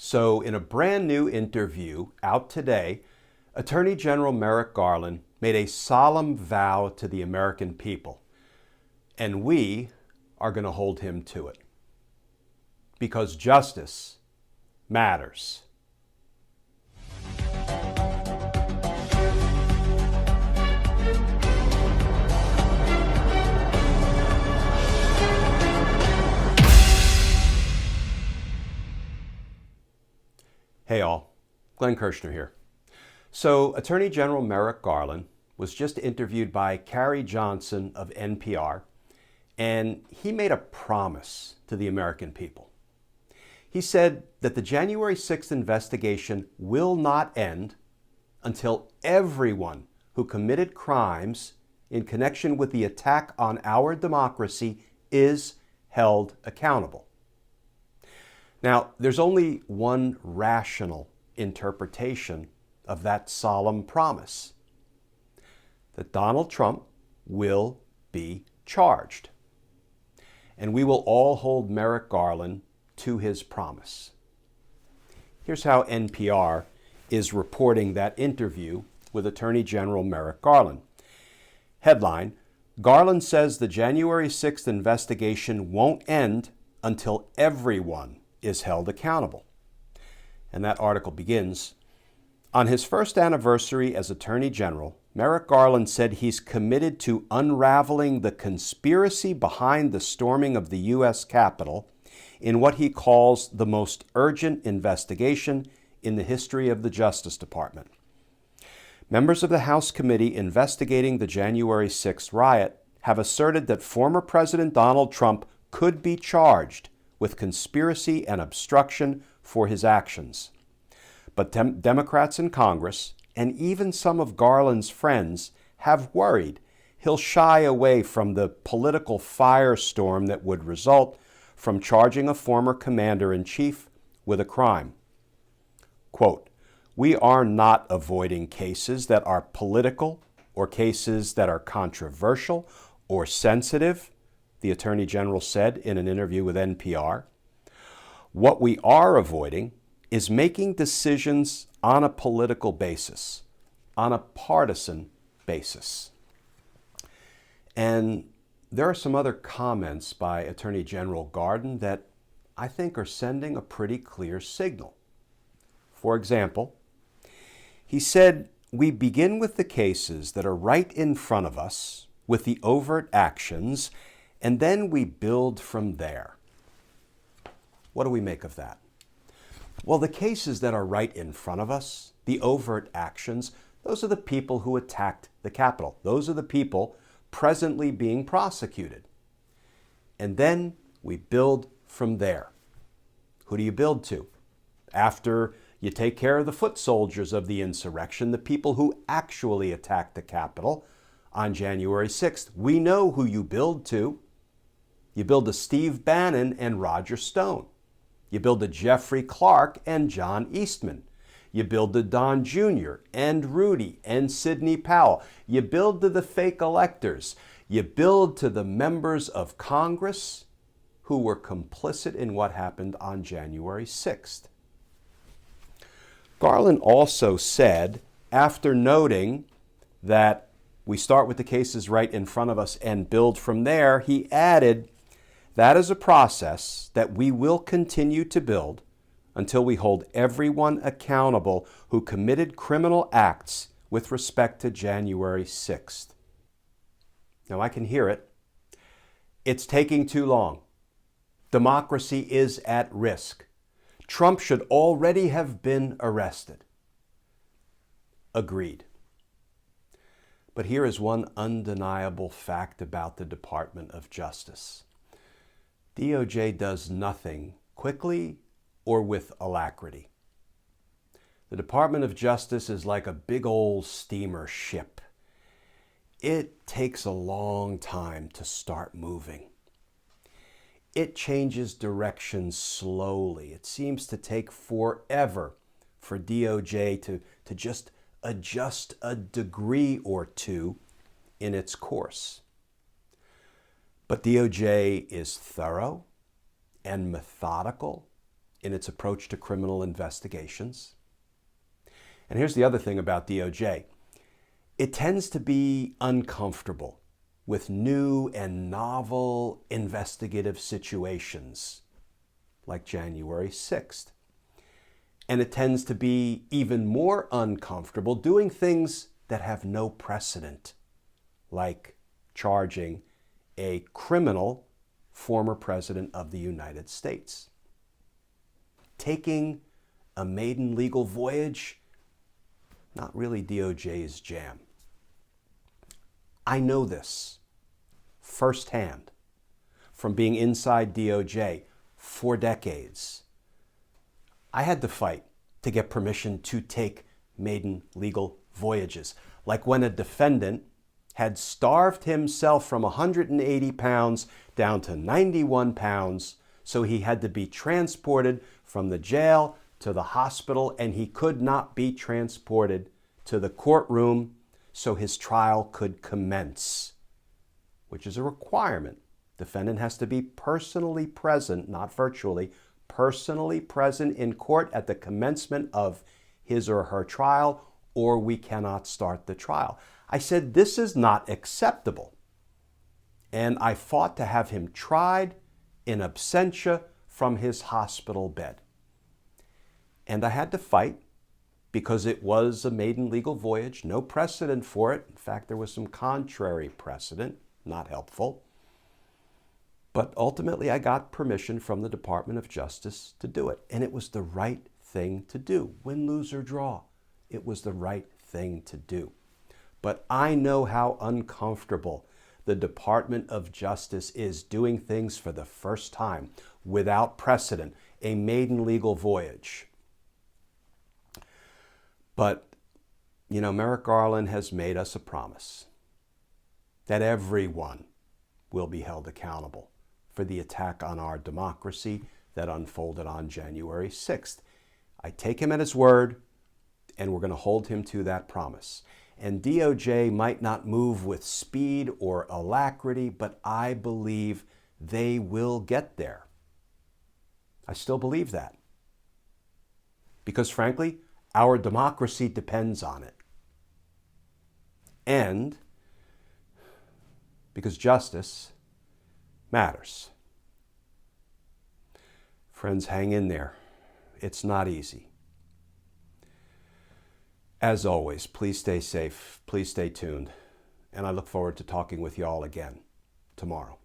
So in a brand new interview out today, Attorney General Merrick Garland made a solemn vow to the American people, and we are going to hold him to it. Because justice matters. Hey all, Glenn Kirshner here. So Attorney General Merrick Garland was just interviewed by Carrie of NPR, and he made a promise to the American people. He said that the January 6th investigation will not end until everyone who committed crimes in connection with the attack on our democracy is held accountable. Now, there's only one rational interpretation of that solemn promise: that Donald Trump will be charged. And we will all hold Merrick Garland to his promise. Here's how NPR is reporting that interview with Attorney General Merrick Garland. Headline: Garland says the January 6th investigation won't end until everyone is held accountable. And that article begins, on his first anniversary as Attorney General, Merrick Garland said he's committed to unraveling the conspiracy behind the storming of the U.S. Capitol in what he calls the most urgent investigation in the history of the Justice Department. Members of the House committee investigating the January 6th riot have asserted that former President Donald Trump could be charged with conspiracy and obstruction for his actions. But Democrats in Congress, and even some of Garland's friends, have worried he'll shy away from the political firestorm that would result from charging a former commander-in-chief with a crime. Quote, we are not avoiding cases that are political or cases that are controversial or sensitive, the Attorney General said in an interview with NPR. What we are avoiding is making decisions on a political basis, on a partisan basis. And there are some other comments by Attorney General Garland that I think are sending a pretty clear signal. For example, he said, we begin with the cases that are right in front of us, with the overt actions, and then we build from there. What do we make of that? Well, the cases that are right in front of us, the overt actions, those are the people who attacked the Capitol. Those are the people presently being prosecuted. And then we build from there. Who do you build to? After you take care of the foot soldiers of the insurrection, the people who actually attacked the Capitol on January 6th, we know who you build to. You build to Steve Bannon and Roger Stone. You build to Jeffrey Clark and John Eastman. You build to Don Jr. and Rudy and Sidney Powell. You build to the fake electors. You build to the members of Congress who were complicit in what happened on January 6th. Garland also said, after noting that we start with the cases right in front of us and build from there, he added, that is a process that we will continue to build until we hold everyone accountable who committed criminal acts with respect to January 6th. Now I can hear it. It's taking too long. Democracy is at risk. Trump should already have been arrested. Agreed. But here is one undeniable fact about the Department of Justice. DOJ does nothing quickly or with alacrity. The Department of Justice is like a big old steamer ship. It takes a long time to start moving. It changes direction slowly. It seems to take forever for DOJ to just adjust a degree or two in its course. But DOJ is thorough and methodical in its approach to criminal investigations. And here's the other thing about DOJ. It tends to be uncomfortable with new and novel investigative situations, like January 6th. And it tends to be even more uncomfortable doing things that have no precedent, like charging a criminal former president of the United States. Taking a maiden legal voyage, not really DOJ's jam. I know this firsthand from being inside DOJ for decades. I had to fight to get permission to take maiden legal voyages, like when a defendant had starved himself from 180 pounds down to 91 pounds, so he had to be transported from the jail to the hospital, and he could not be transported to the courtroom so his trial could commence, which is a requirement. Defendant has to be personally present, not virtually, personally present in court at the commencement of his or her trial, or we cannot start the trial. I said, this is not acceptable. And I fought to have him tried in absentia from his hospital bed. And I had to fight because it was a maiden legal voyage, no precedent for it. In fact, there was some contrary precedent, not helpful. But ultimately, I got permission from the Department of Justice to do it. And it was the right thing to do. Win, lose, or draw. It was the right thing to do. But I know how uncomfortable the Department of Justice is doing things for the first time without precedent, a maiden legal voyage. But, Merrick Garland has made us a promise that everyone will be held accountable for the attack on our democracy that unfolded on January 6th. I take him at his word, and we're going to hold him to that promise. And DOJ might not move with speed or alacrity, but I believe they will get there. I still believe that. Because frankly, our democracy depends on it. And because justice matters. Friends, hang in there. It's not easy. As always, please stay safe, please stay tuned, and I look forward to talking with you all again tomorrow.